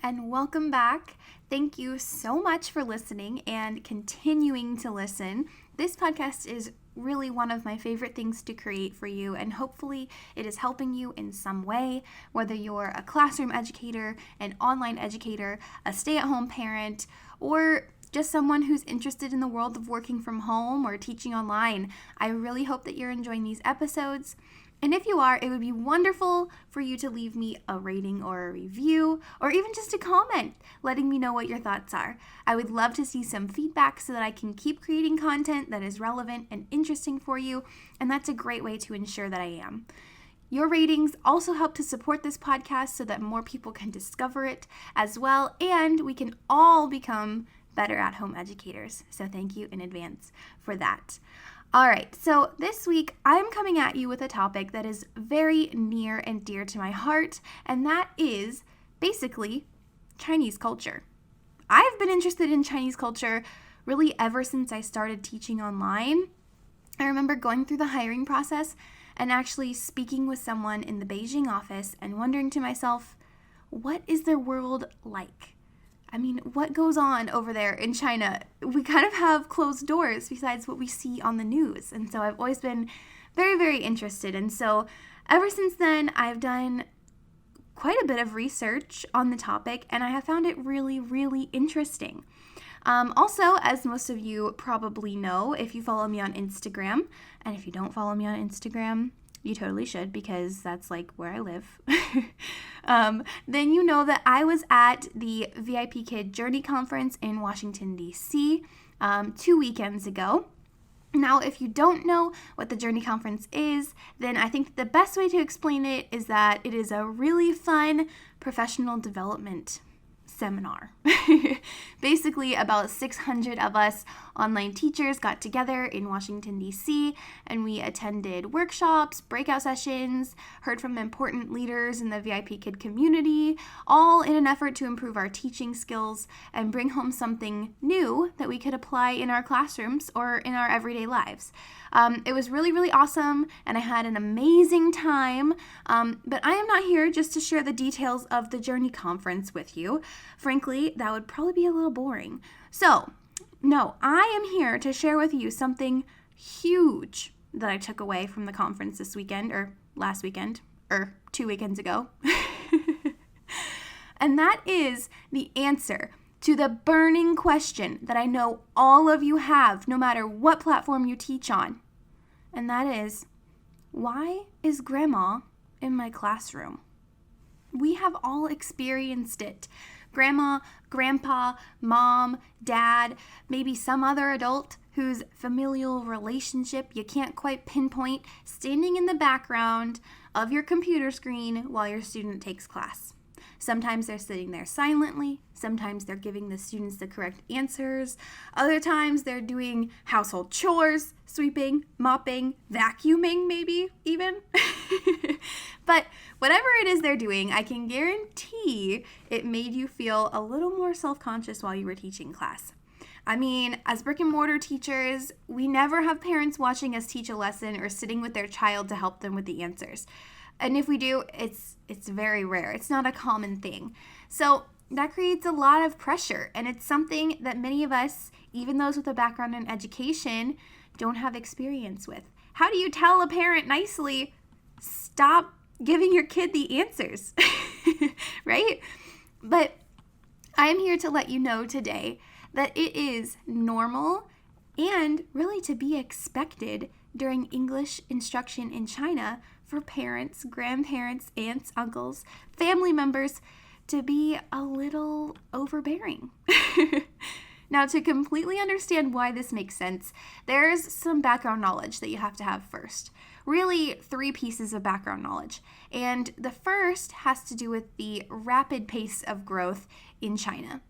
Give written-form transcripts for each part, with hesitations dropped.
and welcome back. Thank you so much for listening and continuing to listen. This podcast is really one of my favorite things to create for you, and hopefully it is helping you in some way, whether you're a classroom educator, an online educator, a stay-at-home parent, or just someone who's interested in the world of working from home or teaching online. I really hope that you're enjoying these episodes. And if you are, it would be wonderful for you to leave me a rating or a review, or even just a comment letting me know what your thoughts are. I would love to see some feedback so that I can keep creating content that is relevant and interesting for you, and that's a great way to ensure that I am. Your ratings also help to support this podcast so that more people can discover it as well, and we can all become better at-home educators. So thank you in advance for that. All right, so this week I'm coming at you with a topic that is very near and dear to my heart, and that is basically Chinese culture. I've been interested in Chinese culture really ever since I started teaching online. I remember going through the hiring process and actually speaking with someone in the Beijing office and wondering to myself, what is their world like? I mean, what goes on over there in China? We kind of have closed doors besides what we see on the news. And so I've always been very, very interested. And so ever since then, I've done quite a bit of research on the topic, and I have found it really, really interesting. Also, as most of you probably know, if you follow me on Instagram, and if you don't follow me on Instagram, you totally should, because that's like where I live. Then you know that I was at the VIP Kid Journey Conference in Washington, D.C. 2 weekends ago. Now, if you don't know what the Journey Conference is, then I think the best way to explain it is that it is a really fun professional development seminar. Basically, about 600 of us online teachers got together in Washington, D.C., and we attended workshops, breakout sessions, heard from important leaders in the VIP Kid community, all in an effort to improve our teaching skills and bring home something new that we could apply in our classrooms or in our everyday lives. It was really, really awesome, and I had an amazing time, but I am not here just to share the details of the Journey Conference with you. Frankly, that would probably be a little boring. So, no, I am here to share with you something huge that I took away from the conference this weekend, or last weekend, or 2 weekends ago. And that is the answer to the burning question that I know all of you have, no matter what platform you teach on. And that is, why is Grandma in my classroom? We have all experienced it. Grandma, Grandpa, Mom, Dad, maybe some other adult whose familial relationship you can't quite pinpoint, standing in the background of your computer screen while your student takes class. Sometimes they're sitting there silently. Sometimes they're giving the students the correct answers. Other times they're doing household chores, sweeping, mopping, vacuuming, maybe even. But whatever it is they're doing, I can guarantee it made you feel a little more self-conscious while you were teaching class. I mean, as brick and mortar teachers, we never have parents watching us teach a lesson or sitting with their child to help them with the answers. And if we do, it's very rare. It's not a common thing. So that creates a lot of pressure, and it's something that many of us, even those with a background in education, don't have experience with. How do you tell a parent nicely, stop giving your kid the answers, right? But I am here to let you know today that it is normal and really to be expected during English instruction in China for parents, grandparents, aunts, uncles, family members to be a little overbearing. Now, to completely understand why this makes sense, there's some background knowledge that you have to have first. Really, 3 pieces of background knowledge. And the first has to do with the rapid pace of growth in China.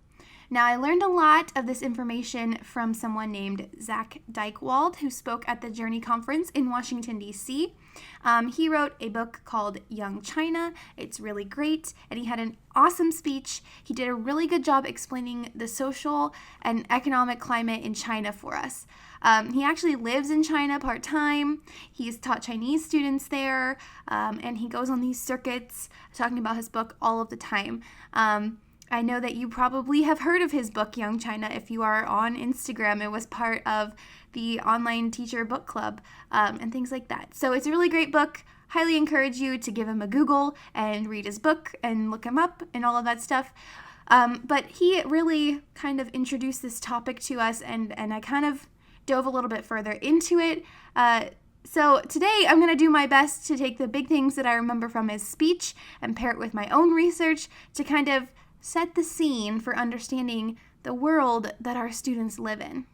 Now, I learned a lot of this information from someone named Zach Dykewald, who spoke at the Journey Conference in Washington, D.C. He wrote a book called Young China. It's really great, and he had an awesome speech. He did a really good job explaining the social and economic climate in China for us. He actually lives in China part-time. He's taught Chinese students there, and he goes on these circuits talking about his book all of the time. I know that you probably have heard of his book, Young China. If you are on Instagram, it was part of the online teacher book club and things like that. So it's a really great book. Highly encourage you to give him a Google and read his book and look him up and all of that stuff. But he really kind of introduced this topic to us, and I kind of dove a little bit further into it. So today I'm going to do my best to take the big things that I remember from his speech and pair it with my own research to kind of set the scene for understanding the world that our students live in.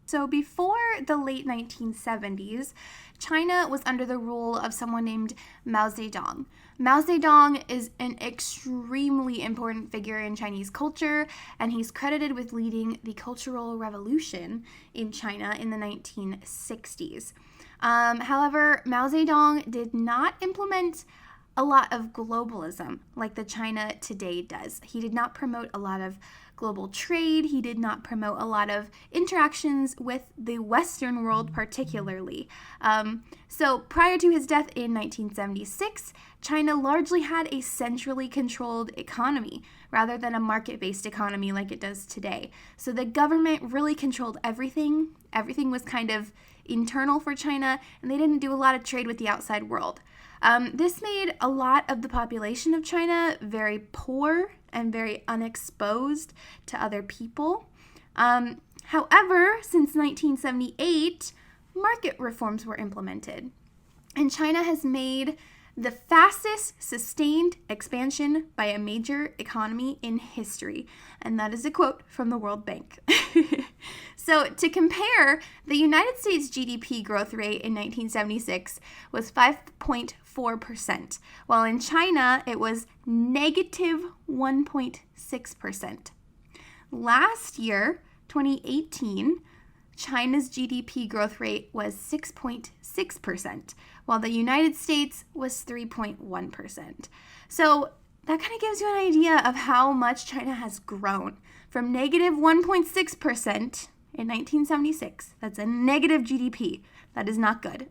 So before the late 1970s, China was under the rule of someone named Mao Zedong. Mao Zedong is an extremely important figure in Chinese culture, and he's credited with leading the Cultural Revolution in China in the 1960s. However, Mao Zedong did not implement a lot of globalism like the China today does. He did not promote a lot of global trade. He did not promote a lot of interactions with the Western world particularly. So prior to his death in 1976, China largely had a centrally controlled economy rather than a market-based economy like it does today. So the government really controlled everything. Everything was kind of internal for China, and they didn't do a lot of trade with the outside world. This made a lot of the population of China very poor and very unexposed to other people. However, since 1978, market reforms were implemented, and China has made the fastest sustained expansion by a major economy in history. And that is a quote from the World Bank. So to compare, the United States GDP growth rate in 1976 was 5.4%, while in China it was negative 1.6%. Last year, 2018, China's GDP growth rate was 6.6%, while the United States was 3.1%. So that kind of gives you an idea of how much China has grown. From negative 1.6% in 1976, that's a negative GDP. That is not good.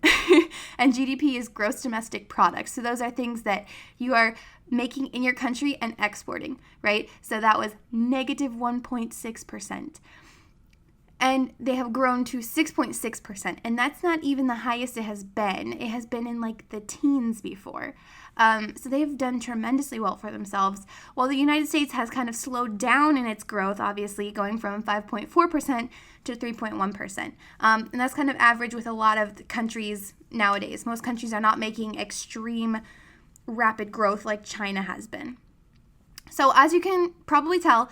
And GDP is gross domestic product. So those are things that you are making in your country and exporting, right? So that was negative 1.6%. And they have grown to 6.6%. And that's not even the highest it has been. It has been in like the teens before. So they've done tremendously well for themselves. While the United States has kind of slowed down in its growth, obviously, going from 5.4% to 3.1%. And that's kind of average with a lot of the countries nowadays. Most countries are not making extreme rapid growth like China has been. So as you can probably tell,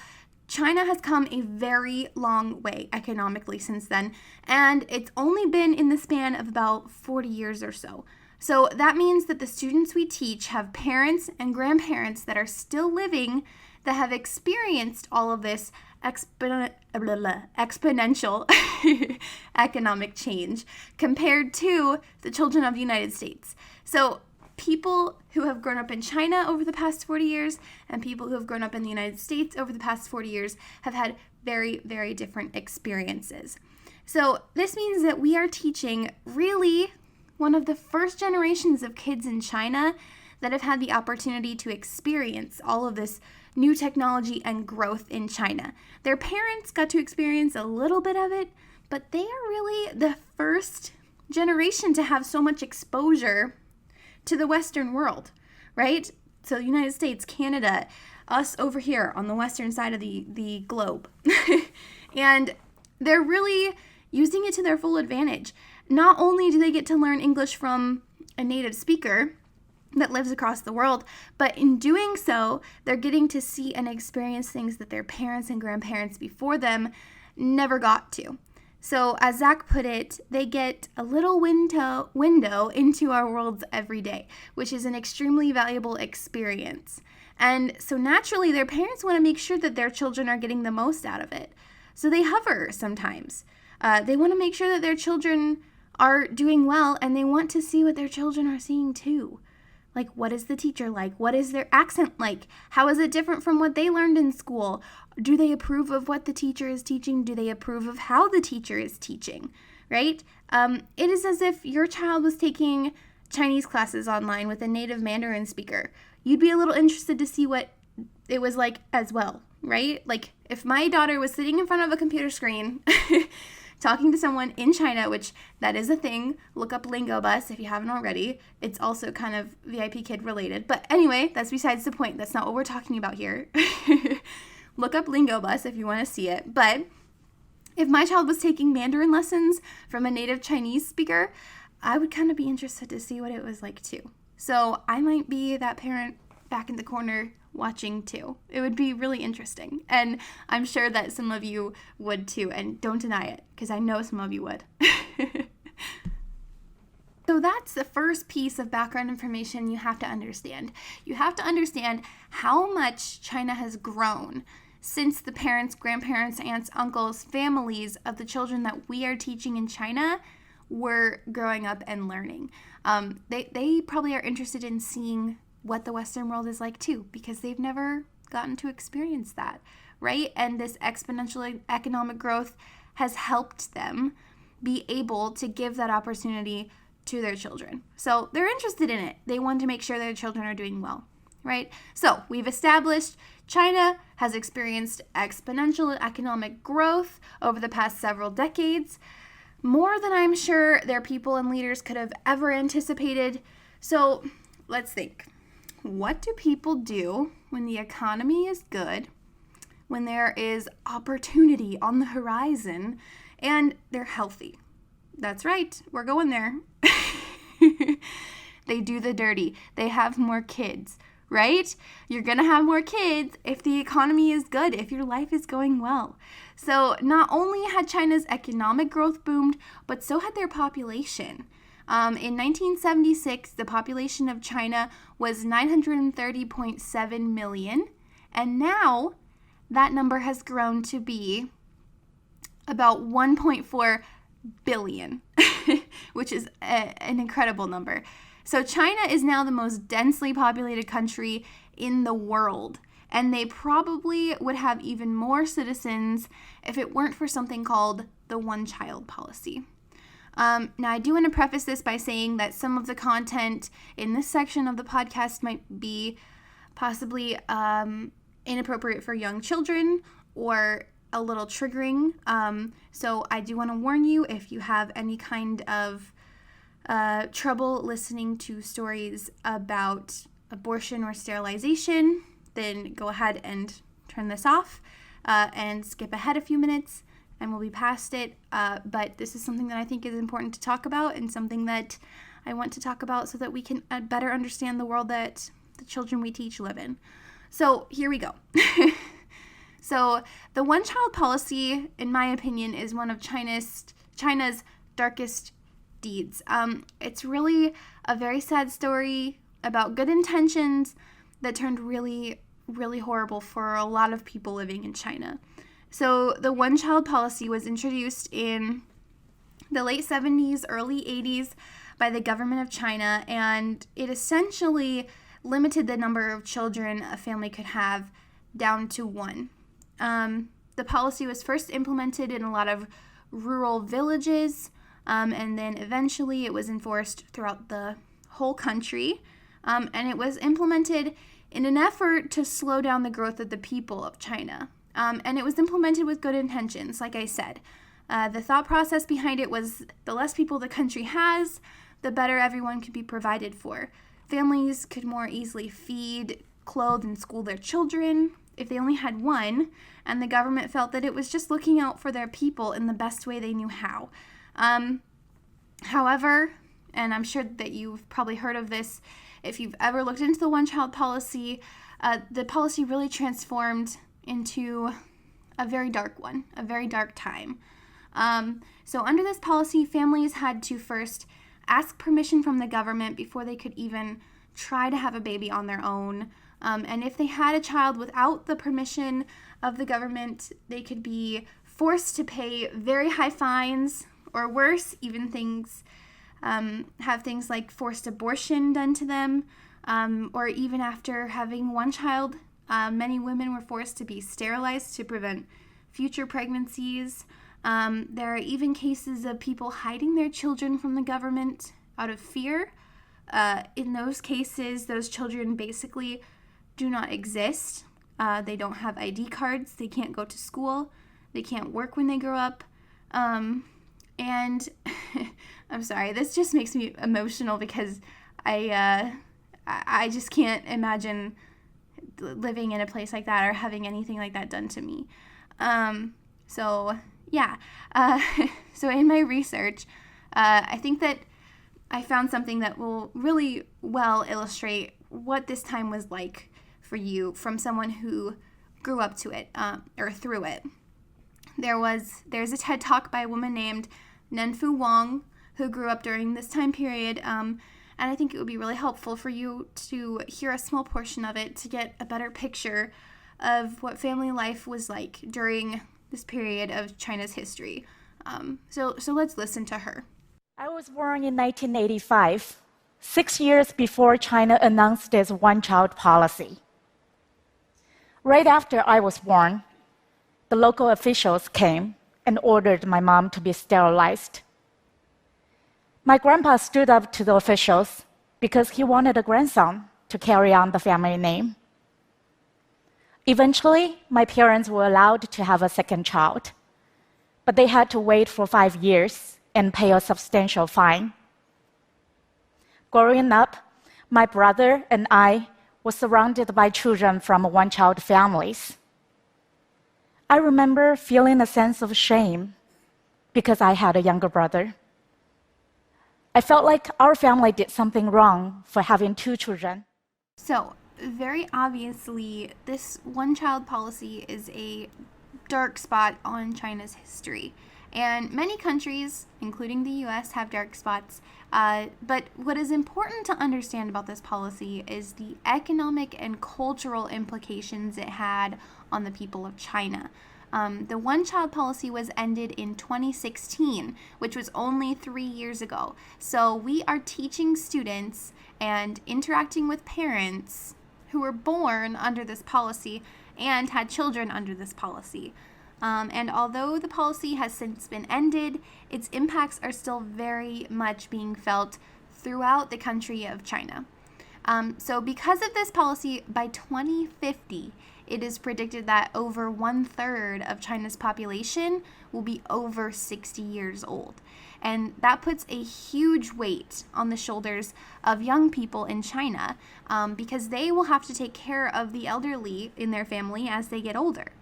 China has come a very long way economically since then, and it's only been in the span of about 40 years or so. So that means that the students we teach have parents and grandparents that are still living that have experienced all of this exponential economic change compared to the children of the United States. So people who have grown up in China over the past 40 years and people who have grown up in the United States over the past 40 years have had very, very different experiences. So this means that we are teaching really one of the first generations of kids in China that have had the opportunity to experience all of this new technology and growth in China. Their parents got to experience a little bit of it, but they are really the first generation to have so much exposure to the Western world, right? So the United States, Canada, us over here on the western side of the globe. And they're really using it to their full advantage. Not only do they get to learn English from a native speaker that lives across the world, but in doing so, they're getting to see and experience things that their parents and grandparents before them never got to. So as Zach put it, they get a little window into our worlds every day, which is an extremely valuable experience. And so naturally, their parents want to make sure that their children are getting the most out of it. So they hover sometimes. They want to make sure that their children are doing well, and they want to see what their children are seeing too. Like, what is the teacher like? What is their accent like? How is it different from what they learned in school? Do they approve of what the teacher is teaching? Do they approve of how the teacher is teaching, right? It is as if your child was taking Chinese classes online with a native Mandarin speaker. You'd be a little interested to see what it was like as well, right? Like, if my daughter was sitting in front of a computer screen talking to someone in China, which that is a thing, look up Lingo Bus if you haven't already. It's also kind of VIP Kid related. But anyway, that's besides the point. That's not what we're talking about here. Look up Lingo Bus if you want to see it. But if my child was taking Mandarin lessons from a native Chinese speaker, I would kind of be interested to see what it was like too. So I might be that parent back in the corner watching too. It would be really interesting. And I'm sure that some of you would too. And don't deny it, because I know some of you would. So that's the first piece of background information you have to understand. You have to understand how much China has grown since the parents, grandparents, aunts, uncles, families of the children that we are teaching in China were growing up and learning. They probably are interested in seeing what the Western world is like too, because they've never gotten to experience that, right? And this exponential economic growth has helped them be able to give that opportunity to their children. So they're interested in it. They want to make sure their children are doing well, right? So we've established China has experienced exponential economic growth over the past several decades, more than I'm sure their people and leaders could have ever anticipated. So let's think. What do people do when the economy is good, when there is opportunity on the horizon, and they're healthy? That's right, we're going there. They do the dirty. They have more kids, right? You're going to have more kids if the economy is good, if your life is going well. So not only had China's economic growth boomed, but so had their population. In 1976, the population of China was 930.7 million, and now that number has grown to be about 1.4 billion, which is an incredible number. So China is now the most densely populated country in the world, and they probably would have even more citizens if it weren't for something called the one-child policy. Now, I do want to preface this by saying that some of the content in this section of the podcast might be possibly inappropriate for young children or a little triggering. So I do want to warn you, if you have any kind of trouble listening to stories about abortion or sterilization, then go ahead and turn this off and skip ahead a few minutes, and we'll be past it. But this is something that I think is important to talk about, and something that I want to talk about so that we can better understand the world that the children we teach live in. So here we go. So the one-child policy, in my opinion, is one of China's darkest deeds. It's really a very sad story about good intentions that turned really, really horrible for a lot of people living in China. So the one-child policy was introduced in the late 70s, early 80s by the government of China, and it essentially limited the number of children a family could have down to one. The policy was first implemented in a lot of rural villages, and then eventually it was enforced throughout the whole country, and it was implemented in an effort to slow down the growth of the people of China. And it was implemented with good intentions, like I said. The thought process behind it was the less people the country has, the better everyone could be provided for. Families could more easily feed, clothe, and school their children if they only had one, and the government felt that it was just looking out for their people in the best way they knew how. However, and I'm sure that you've probably heard of this, if you've ever looked into the one-child policy, the policy really transformed into a very dark one, a very dark time. So under this policy, families had to first ask permission from the government before they could even try to have a baby on their own. And if they had a child without the permission of the government, they could be forced to pay very high fines, or worse, even have things like forced abortion done to them, or even after having one child, many women were forced to be sterilized to prevent future pregnancies. There are even cases of people hiding their children from the government out of fear. In those cases, those children basically do not exist. They don't have ID cards. They can't go to school. They can't work when they grow up. And I'm sorry, this just makes me emotional because I just can't imagine living in a place like that or having anything like that done to me. So in my research, I think that I found something that will really well illustrate what this time was like for you from someone who grew up to it or through it. There's a TED Talk by a woman named Nenfu Wang who grew up during this time period, and I think it would be really helpful for you to hear a small portion of it to get a better picture of what family life was like during this period of China's history. So let's listen to her. I was born in 1985, 6 years before China announced its one-child policy. Right after I was born, the local officials came and ordered my mom to be sterilized. My grandpa stood up to the officials because he wanted a grandson to carry on the family name. Eventually, my parents were allowed to have a second child, but they had to wait for 5 years and pay a substantial fine. Growing up, my brother and I were surrounded by children from one-child families. I remember feeling a sense of shame because I had a younger brother. I felt like our family did something wrong for having 2 children. So, very obviously, this one-child policy is a dark spot on China's history. And many countries, including the US, have dark spots. But what is important to understand about this policy is the economic and cultural implications it had on the people of China. The one-child policy was ended in 2016, which was only 3 years ago. So we are teaching students and interacting with parents who were born under this policy and had children under this policy. And although the policy has since been ended, its impacts are still very much being felt throughout the country of China. So because of this policy, by 2050, it is predicted that over 1/3 of China's population will be over 60 years old. And that puts a huge weight on the shoulders of young people in China because they will have to take care of the elderly in their family as they get older.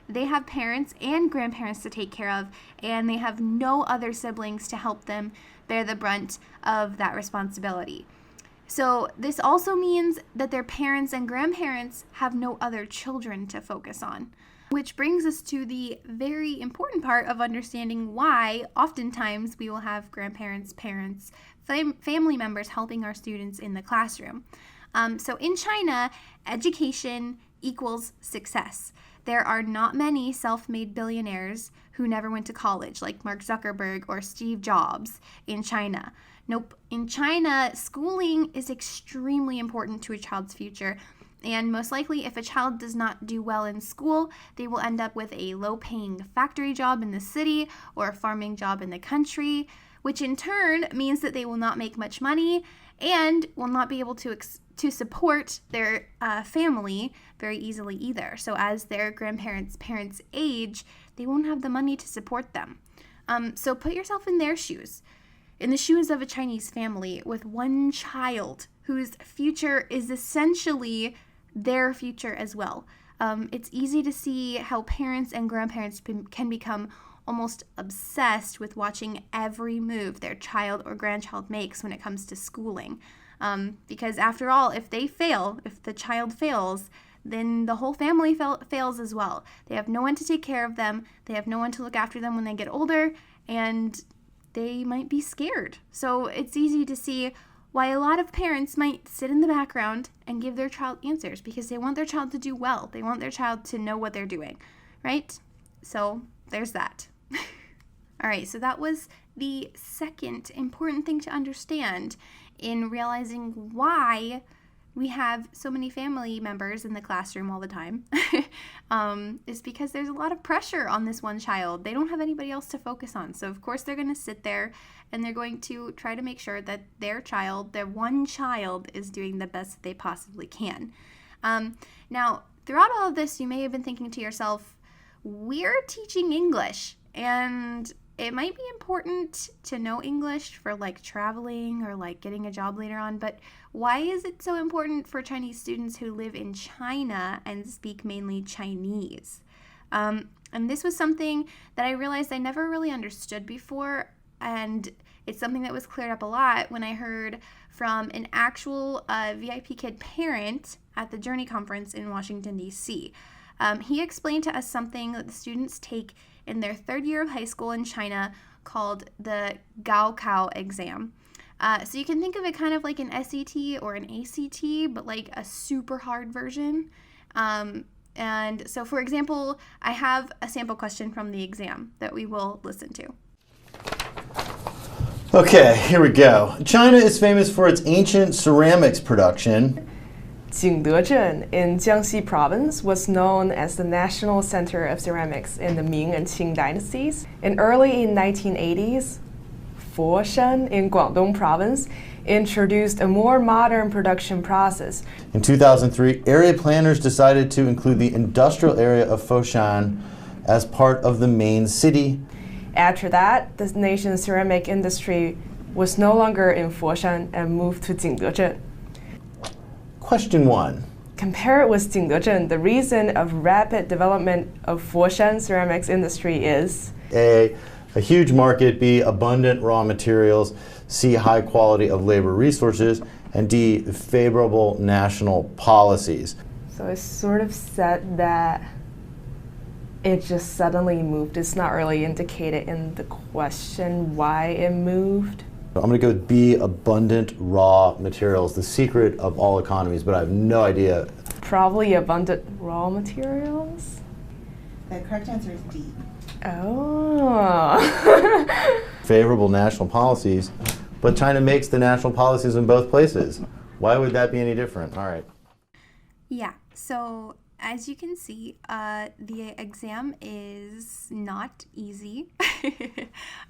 They have parents and grandparents to take care of, and they have no other siblings to help them bear the brunt of that responsibility. So this also means that their parents and grandparents have no other children to focus on. Which brings us to the very important part of understanding why oftentimes we will have grandparents, parents, family members helping our students in the classroom. So in China, education equals success. There are not many self-made billionaires who never went to college, like Mark Zuckerberg or Steve Jobs in China. Nope. In China, schooling is extremely important to a child's future. And most likely, if a child does not do well in school, they will end up with a low-paying factory job in the city or a farming job in the country, which in turn means that they will not make much money and will not be able to support their family very easily either. So as their grandparents' parents age, they won't have the money to support them. So put yourself in their shoes, in the shoes of a Chinese family with one child whose future is essentially their future as well. It's easy to see how parents and grandparents can become almost obsessed with watching every move their child or grandchild makes when it comes to schooling. Because after all, if the child fails, then the whole family fails as well. They have no one to take care of them, they have no one to look after them when they get older, and they might be scared. So it's easy to see why a lot of parents might sit in the background and give their child answers because they want their child to do well. They want their child to know what they're doing, right? So there's that. All right, so that was the second important thing to understand in realizing why we have so many family members in the classroom all the time is because there's a lot of pressure on this one child. They don't have anybody else to focus on. So of course they're going to sit there and they're going to try to make sure that their one child is doing the best they possibly can. Now, throughout all of this, you may have been thinking to yourself, we're teaching English, and it might be important to know English for like traveling or like getting a job later on, but why is it so important for Chinese students who live in China and speak mainly Chinese? And this was something that I realized I never really understood before, and it's something that was cleared up a lot when I heard from an actual VIP kid parent at the Journey Conference in Washington, D.C. He explained to us something that the students take in their third year of high school in China called the Gaokao exam. So you can think of it kind of like an SAT or an ACT, but like a super hard version. And so, for example, I have a sample question from the exam that we will listen to. Okay, here we go. China is famous for its ancient ceramics production. Jingdezhen in Jiangxi province was known as the national center of ceramics in the Ming and Qing dynasties. And early in 1980s, Foshan in Guangdong province introduced a more modern production process. In 2003, area planners decided to include the industrial area of Foshan as part of the main city. After that, the nation's ceramic industry was no longer in Foshan and moved to Jingdezhen. Question 1. Compare it with Jingdezhen, the reason of rapid development of Foshan ceramics industry is A huge market, B, abundant raw materials, C, high quality of labor resources, and D, favorable national policies. So it's sort of said that it just suddenly moved. It's not really indicated in the question why it moved. I'm going to go with B, abundant raw materials, the secret of all economies, but I have no idea. Probably abundant raw materials? The correct answer is D. Oh. Favorable national policies, but China makes the national policies in both places. Why would that be any different? All right. Yeah, so as you can see, the exam is not easy.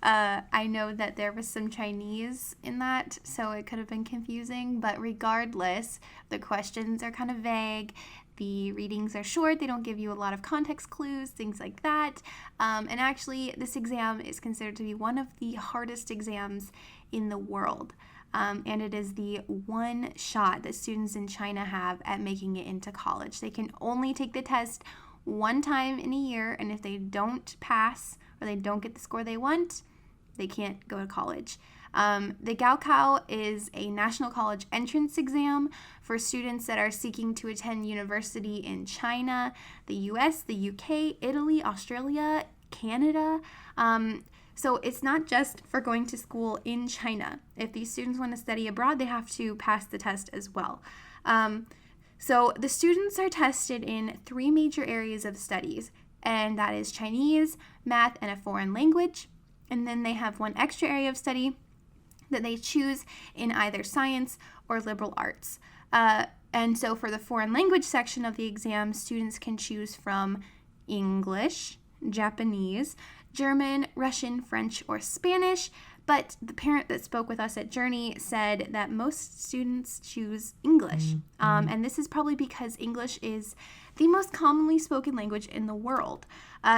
I know that there was some Chinese in that, so it could have been confusing, but regardless, the questions are kind of vague. The readings are short, they don't give you a lot of context clues, things like that. And actually, this exam is considered to be one of the hardest exams in the world. And it is the one shot that students in China have at making it into college. They can only take the test one time in a year, and if they don't pass or they don't get the score they want, they can't go to college. The Gaokao is a national college entrance exam for students that are seeking to attend university in China, the US, the UK, Italy, Australia, Canada. So it's not just for going to school in China. If these students want to study abroad, they have to pass the test as well. So the students are tested in 3 major areas of studies, and that is Chinese, math, and a foreign language. And then they have 1 extra area of study that they choose in either science or liberal arts. And so for the foreign language section of the exam, students can choose from English, Japanese, German, Russian, French, or Spanish, but the parent that spoke with us at Journey said that most students choose English. And this is probably because English is the most commonly spoken language in the world.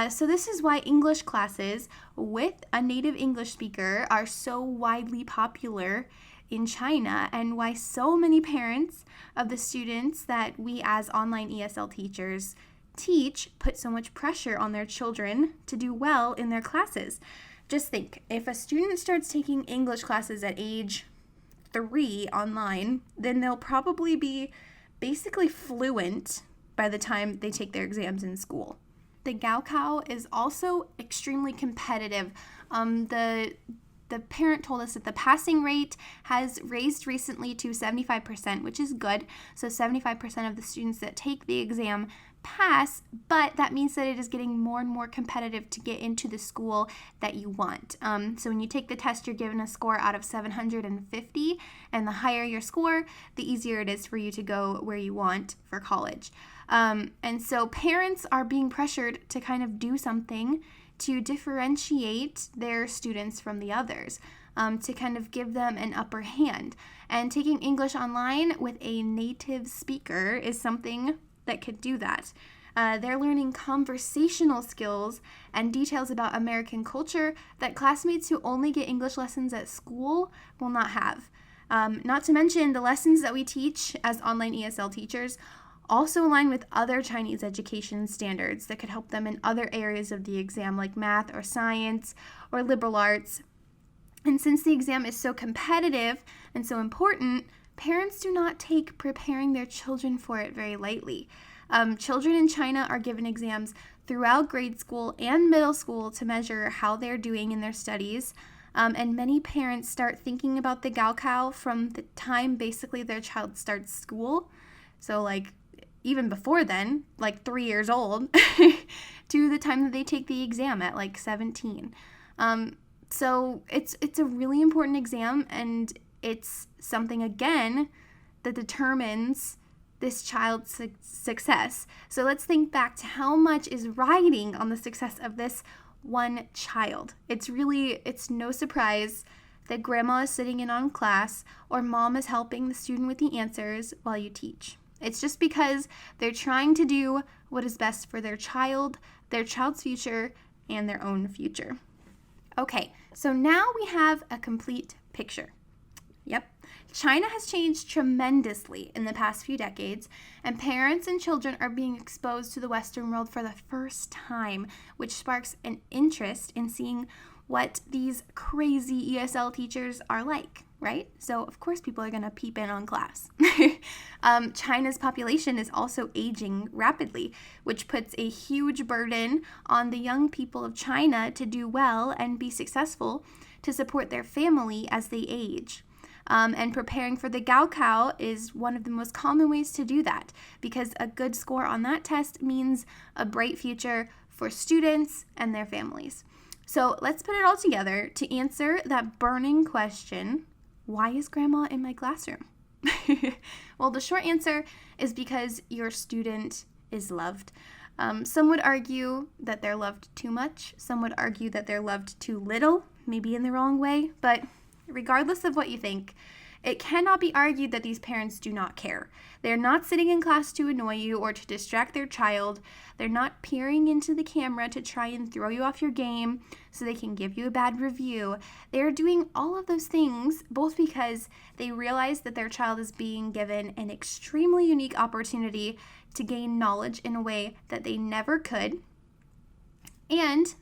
So this is why English classes with a native English speaker are so widely popular in China, and why so many parents of the students that we as online ESL teachers teach put so much pressure on their children to do well in their classes. Just think, if a student starts taking English classes at age 3 online, then they'll probably be basically fluent by the time they take their exams in school. The Gaokao is also extremely competitive. The parent told us that the passing rate has raised recently to 75%, which is good. So 75% of the students that take the exam pass, but that means that it is getting more and more competitive to get into the school that you want. So when you take the test, you're given a score out of 750, and the higher your score, the easier it is for you to go where you want for college. And so parents are being pressured to kind of do something to differentiate their students from the others, to kind of give them an upper hand. And taking English online with a native speaker is something that could do that. They're learning conversational skills and details about American culture that classmates who only get English lessons at school will not have. Not to mention, the lessons that we teach as online ESL teachers also align with other Chinese education standards that could help them in other areas of the exam, like math or science or liberal arts. And since the exam is so competitive and so important, parents do not take preparing their children for it very lightly. Children in China are given exams throughout grade school and middle school to measure how they're doing in their studies. And many parents start thinking about the Gaokao from the time basically their child starts school. So like even before then, like 3 years old, to the time that they take the exam at like 17. So it's a really important exam, and it's something, again, that determines this child's success. So let's think back to how much is riding on the success of this one child. It's no surprise that grandma is sitting in on class or mom is helping the student with the answers while you teach. It's just because they're trying to do what is best for their child's future, and their own future. Okay, so now we have a complete picture. Yep, China has changed tremendously in the past few decades, and parents and children are being exposed to the Western world for the first time, which sparks an interest in seeing what these crazy ESL teachers are like, right? So, of course, people are going to peep in on class. China's population is also aging rapidly, which puts a huge burden on the young people of China to do well and be successful to support their family as they age. And preparing for the Gaokao is one of the most common ways to do that, because a good score on that test means a bright future for students and their families. So let's put it all together to answer that burning question, why is grandma in my classroom? Well, the short answer is because your student is loved. Some would argue that they're loved too much. Some would argue that they're loved too little, maybe in the wrong way. But regardless of what you think, it cannot be argued that these parents do not care. They're not sitting in class to annoy you or to distract their child. They're not peering into the camera to try and throw you off your game so they can give you a bad review. They're doing all of those things both because they realize that their child is being given an extremely unique opportunity to gain knowledge in a way that they never could, and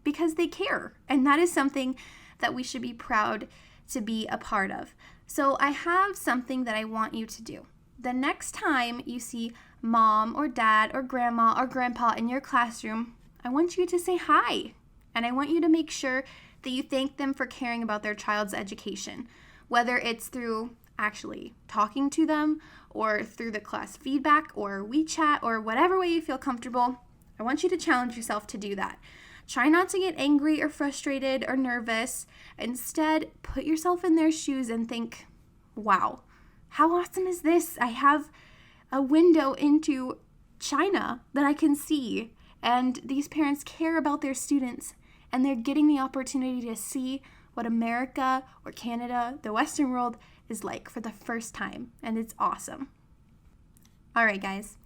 because they care. And that is something that we should be proud to be a part of. So I have something that I want you to do. The next time you see mom or dad or grandma or grandpa in your classroom, I want you to say hi. And I want you to make sure that you thank them for caring about their child's education, whether it's through actually talking to them or through the class feedback or WeChat or whatever way you feel comfortable. I want you to challenge yourself to do that. Try not to get angry or frustrated or nervous. Instead, put yourself in their shoes and think, wow, how awesome is this? I have a window into China that I can see, and these parents care about their students, and they're getting the opportunity to see what America or Canada, the Western world, is like for the first time, and it's awesome. All right, guys,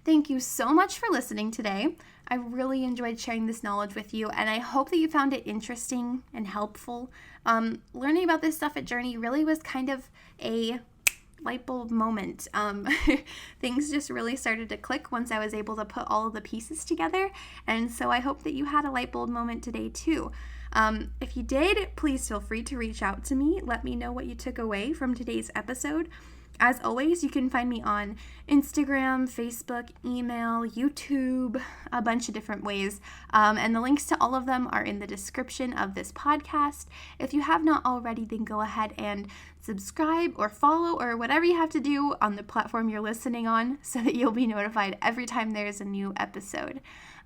thank you so much for listening today. I really enjoyed sharing this knowledge with you, and I hope that you found it interesting and helpful. Learning about this stuff at Journey really was kind of a light bulb moment. Things just really started to click once I was able to put all of the pieces together, and so I hope that you had a light bulb moment today too. If you did, please feel free to reach out to me. Let me know what you took away from today's episode. As always, you can find me on Instagram, Facebook, email, YouTube, a bunch of different ways. And the links to all of them are in the description of this podcast. If you have not already, then go ahead and subscribe or follow or whatever you have to do on the platform you're listening on so that you'll be notified every time there's a new episode.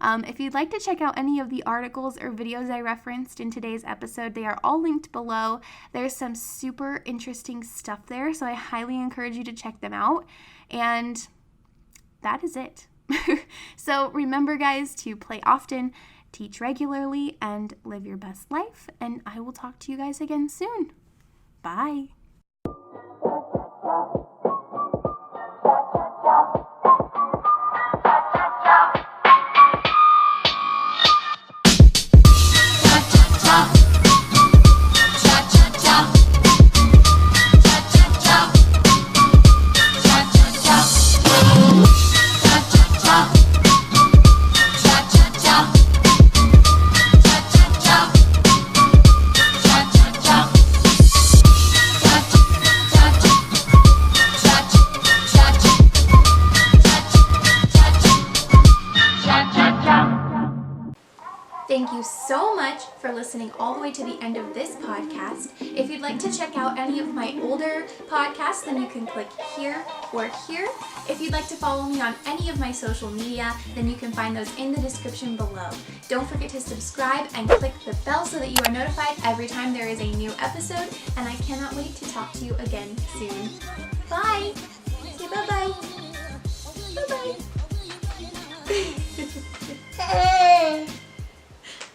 If you'd like to check out any of the articles or videos I referenced in today's episode, they are all linked below. There's some super interesting stuff there, so I highly encourage you to check them out. And that is it. So remember, guys, to play often, teach regularly, and live your best life. And I will talk to you guys again soon. Bye. listening all the way to the end of this podcast. If you'd like to check out any of my older podcasts, then you can click here or here. If you'd like to follow me on any of my social media, then you can find those in the description below. Don't forget to subscribe and click the bell so that you are notified every time there is a new episode, and I cannot wait to talk to you again soon. Bye!